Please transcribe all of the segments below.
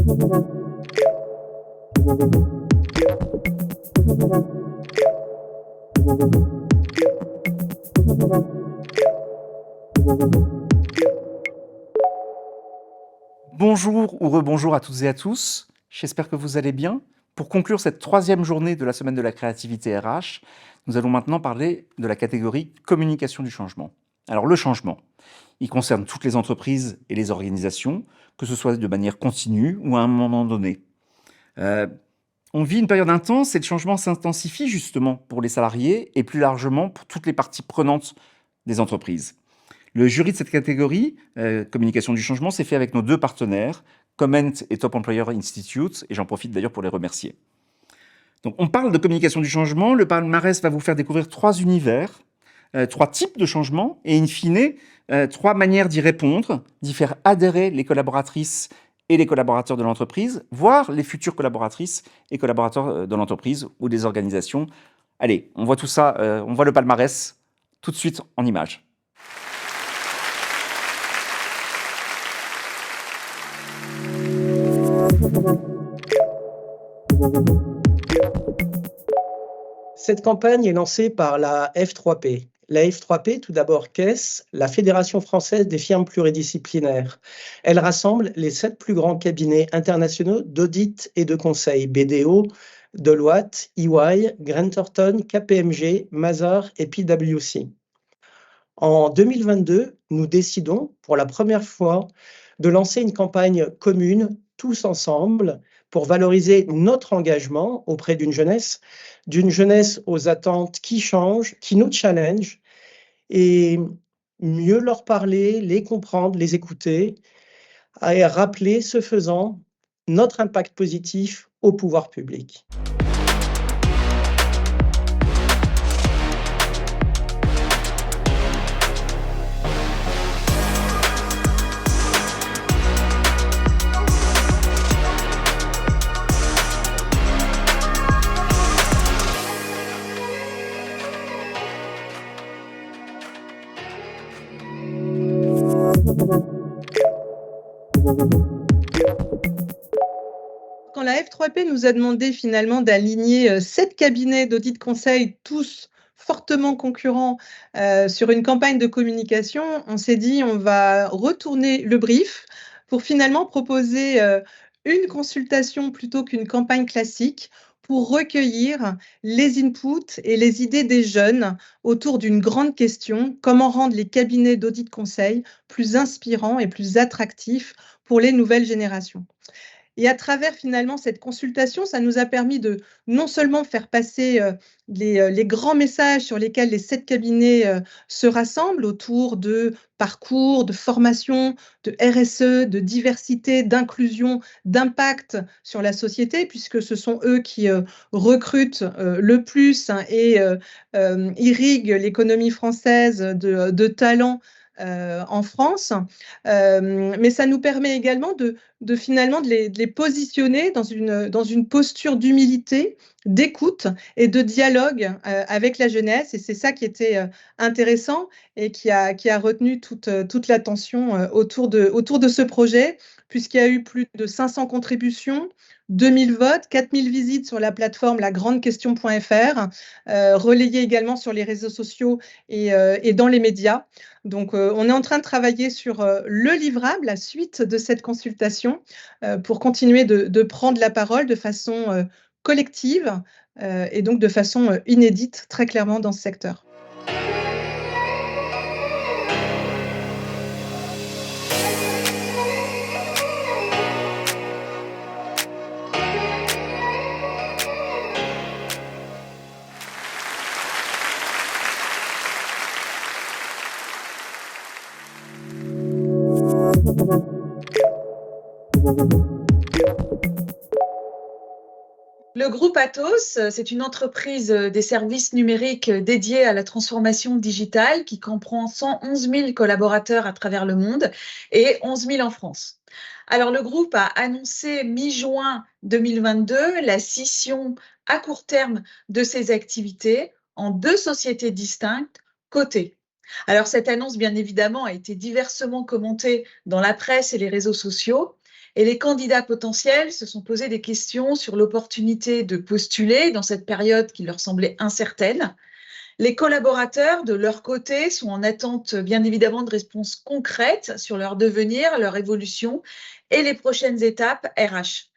Bonjour ou rebonjour à toutes et à tous, j'espère que vous allez bien. Pour conclure cette troisième journée de la semaine de la créativité RH, nous allons maintenant parler de la catégorie communication du changement. Alors le changement, il concerne toutes les entreprises et les organisations, que ce soit de manière continue ou à un moment donné. On vit une période intense et le changement s'intensifie justement pour les salariés et plus largement pour toutes les parties prenantes des entreprises. Le jury de cette catégorie, communication du changement, s'est fait avec nos deux partenaires, Comment et Top Employer Institute, et j'en profite d'ailleurs pour les remercier. Donc on parle de communication du changement, le palmarès va vous faire découvrir trois univers, trois types de changements, et in fine, trois manières d'y répondre, d'y faire adhérer les collaboratrices et les collaborateurs de l'entreprise, voire les futures collaboratrices et collaborateurs de l'entreprise ou des organisations. Allez, on voit tout ça, on voit le palmarès tout de suite en images. Cette campagne est lancée par la F3P. La F3P, tout d'abord, qu'est-ce? La Fédération française des firmes pluridisciplinaires. Elle rassemble les 7 plus grands cabinets internationaux d'audit et de conseil, BDO, Deloitte, EY, Grant Thornton, KPMG, Mazars et PwC. En 2022, nous décidons pour la première fois de lancer une campagne commune, tous ensemble, pour valoriser notre engagement auprès d'une jeunesse aux attentes qui changent, qui nous challenge, et mieux leur parler, les comprendre, les écouter, et rappeler, ce faisant, notre impact positif au pouvoir public. Quand la F3P nous a demandé finalement d'aligner 7 cabinets d'audit conseil, tous fortement concurrents, sur une campagne de communication, on s'est dit on va retourner le brief pour finalement proposer une consultation plutôt qu'une campagne classique pour recueillir les inputs et les idées des jeunes autour d'une grande question: comment rendre les cabinets d'audit conseil plus inspirants et plus attractifs pour les nouvelles générations. Et à travers finalement cette consultation, ça nous a permis de non seulement faire passer les grands messages sur lesquels les 7 cabinets se rassemblent autour de parcours, de formation, de RSE, de diversité, d'inclusion, d'impact sur la société, puisque ce sont eux qui recrutent le plus et irriguent l'économie française de talents en France. Mais ça nous permet également finalement de les positionner dans une posture d'humilité, d'écoute et de dialogue avec la jeunesse. Et c'est ça qui était intéressant et qui a retenu toute l'attention autour de ce projet, puisqu'il y a eu plus de 500 contributions, 2000 votes, 4000 visites sur la plateforme lagrandequestion.fr, relayées également sur les réseaux sociaux et dans les médias. Donc, on est en train de travailler sur le livrable, la suite de cette consultation, pour continuer de prendre la parole de façon collective et donc de façon inédite, très clairement, dans ce secteur. Le groupe Atos, c'est une entreprise des services numériques dédiée à la transformation digitale qui comprend 111 000 collaborateurs à travers le monde et 11 000 en France. Alors, le groupe a annoncé mi-juin 2022 la scission à court terme de ses activités en 2 sociétés distinctes cotées. Alors, cette annonce, bien évidemment, a été diversement commentée dans la presse et les réseaux sociaux. Et les candidats potentiels se sont posés des questions sur l'opportunité de postuler dans cette période qui leur semblait incertaine. Les collaborateurs, de leur côté, sont en attente, bien évidemment, de réponses concrètes sur leur devenir, leur évolution et les prochaines étapes RH.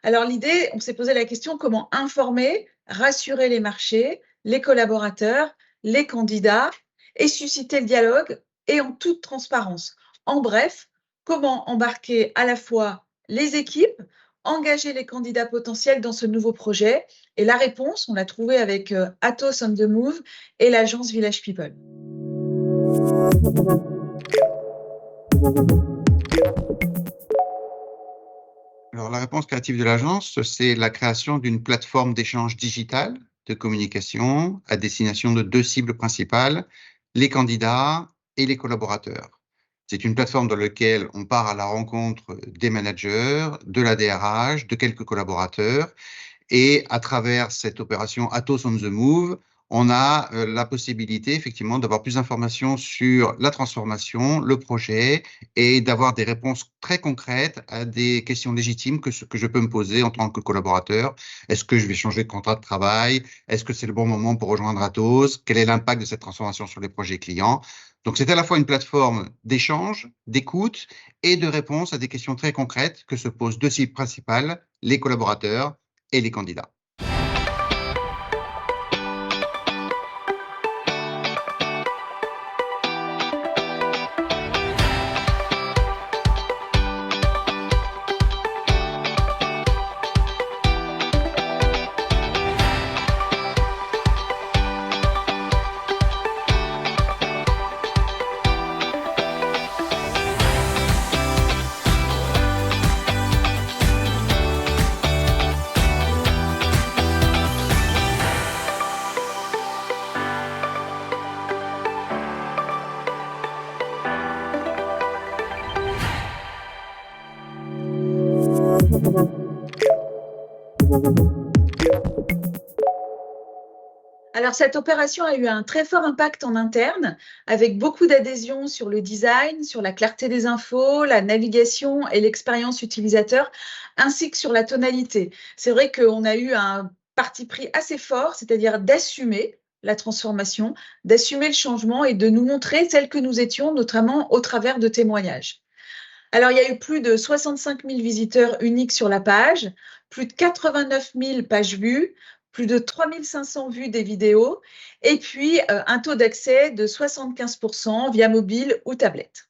Alors l'idée, on s'est posé la question comment informer, rassurer les marchés, les collaborateurs, les candidats et susciter le dialogue et en toute transparence. En bref, comment embarquer à la fois les équipes, engager les candidats potentiels dans ce nouveau projet. Et la réponse, on l'a trouvée avec Atos on the Move et l'agence Village People. Alors, la réponse créative de l'agence, c'est la création d'une plateforme d'échange digital de communication à destination de 2 cibles principales, les candidats et les collaborateurs. C'est une plateforme dans laquelle on part à la rencontre des managers, de la DRH, de quelques collaborateurs. Et à travers cette opération Atos on the Move, on a la possibilité effectivement d'avoir plus d'informations sur la transformation, le projet et d'avoir des réponses très concrètes à des questions légitimes que je peux me poser en tant que collaborateur. Est-ce que je vais changer de contrat de travail? Est-ce que c'est le bon moment pour rejoindre Atos? Quel est l'impact de cette transformation sur les projets clients? Donc, c'est à la fois une plateforme d'échange, d'écoute et de réponse à des questions très concrètes que se posent 2 cibles principales, les collaborateurs et les candidats. Alors, cette opération a eu un très fort impact en interne, avec beaucoup d'adhésion sur le design, sur la clarté des infos, la navigation et l'expérience utilisateur, ainsi que sur la tonalité. C'est vrai qu'on a eu un parti pris assez fort, c'est-à-dire d'assumer la transformation, d'assumer le changement et de nous montrer celles que nous étions, notamment au travers de témoignages. Alors, il y a eu plus de 65 000 visiteurs uniques sur la page, plus de 89 000 pages vues, plus de 3 500 vues des vidéos, et puis un taux d'accès de 75% via mobile ou tablette.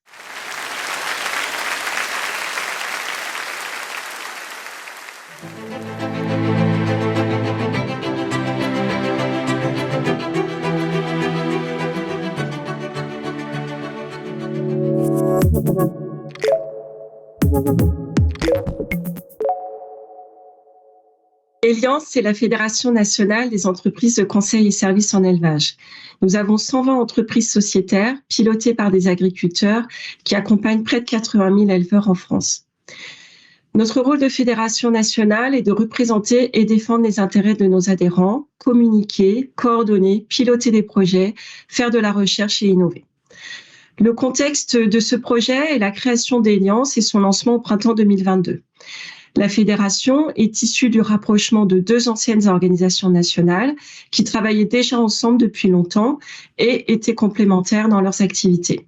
Eliance, c'est la Fédération nationale des entreprises de conseil et services en élevage. Nous avons 120 entreprises sociétaires pilotées par des agriculteurs qui accompagnent près de 80 000 éleveurs en France. Notre rôle de fédération nationale est de représenter et défendre les intérêts de nos adhérents, communiquer, coordonner, piloter des projets, faire de la recherche et innover. Le contexte de ce projet est la création d'Eliance et son lancement au printemps 2022. La fédération est issue du rapprochement de 2 anciennes organisations nationales qui travaillaient déjà ensemble depuis longtemps et étaient complémentaires dans leurs activités.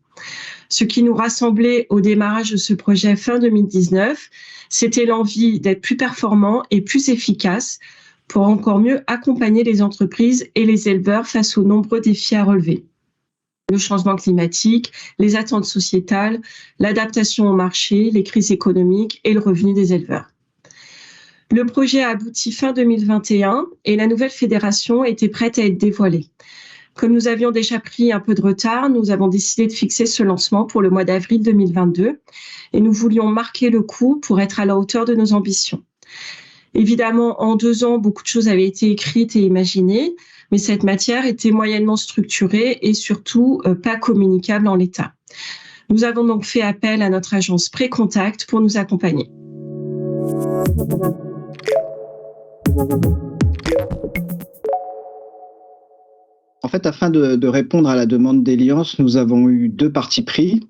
Ce qui nous rassemblait au démarrage de ce projet fin 2019, c'était l'envie d'être plus performants et plus efficaces pour encore mieux accompagner les entreprises et les éleveurs face aux nombreux défis à relever. Le changement climatique, les attentes sociétales, l'adaptation au marché, les crises économiques et le revenu des éleveurs. Le projet a abouti fin 2021 et la nouvelle fédération était prête à être dévoilée. Comme nous avions déjà pris un peu de retard, nous avons décidé de fixer ce lancement pour le mois d'avril 2022 et nous voulions marquer le coup pour être à la hauteur de nos ambitions. Évidemment, en 2 ans, beaucoup de choses avaient été écrites et imaginées, mais cette matière était moyennement structurée et surtout pas communicable en l'état. Nous avons donc fait appel à notre agence Précontact pour nous accompagner. En fait, afin de répondre à la demande d'Eliance, nous avons eu 2 partis pris.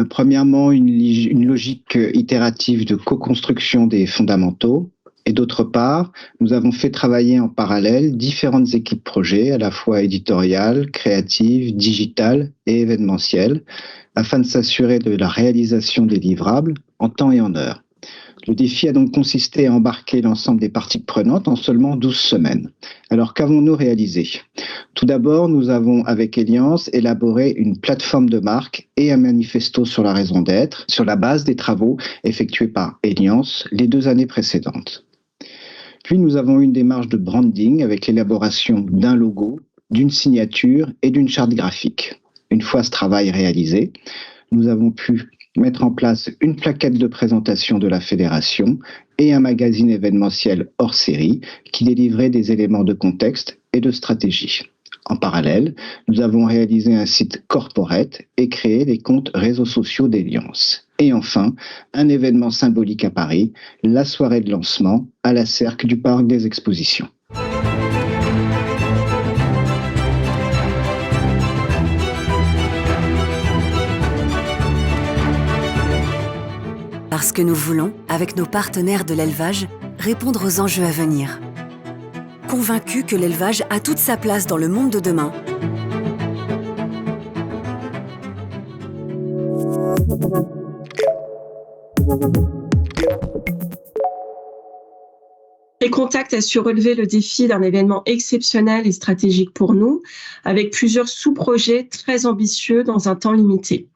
Premièrement, une logique itérative de co-construction des fondamentaux. Et d'autre part, nous avons fait travailler en parallèle différentes équipes projets, à la fois éditoriales, créatives, digitales et événementielles, afin de s'assurer de la réalisation des livrables en temps et en heure. Le défi a donc consisté à embarquer l'ensemble des parties prenantes en seulement 12 semaines. Alors, qu'avons-nous réalisé ? Tout d'abord, nous avons, avec Eliance, élaboré une plateforme de marque et un manifesto sur la raison d'être, sur la base des travaux effectués par Eliance les 2 années précédentes. Puis, nous avons une démarche de branding avec l'élaboration d'un logo, d'une signature et d'une charte graphique. Une fois ce travail réalisé, nous avons pu mettre en place une plaquette de présentation de la fédération et un magazine événementiel hors série qui délivrait des éléments de contexte et de stratégie. En parallèle, nous avons réalisé un site corporate et créé des comptes réseaux sociaux d'Eliance. Et enfin, un événement symbolique à Paris, la soirée de lancement à la Cercle du Parc des Expositions. Parce que nous voulons, avec nos partenaires de l'élevage, répondre aux enjeux à venir. Convaincus que l'élevage a toute sa place dans le monde de demain. Contact a su relever le défi d'un événement exceptionnel et stratégique pour nous, avec plusieurs sous-projets très ambitieux dans un temps limité.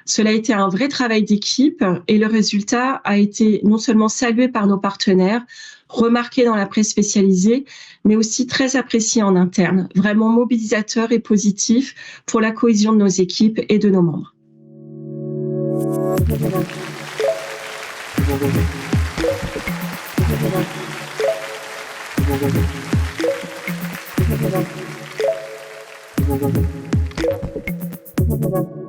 Cela a été un vrai travail d'équipe et le résultat a été non seulement salué par nos partenaires, remarqué dans la presse spécialisée, mais aussi très apprécié en interne, vraiment mobilisateur et positif pour la cohésion de nos équipes et de nos membres. Thank you.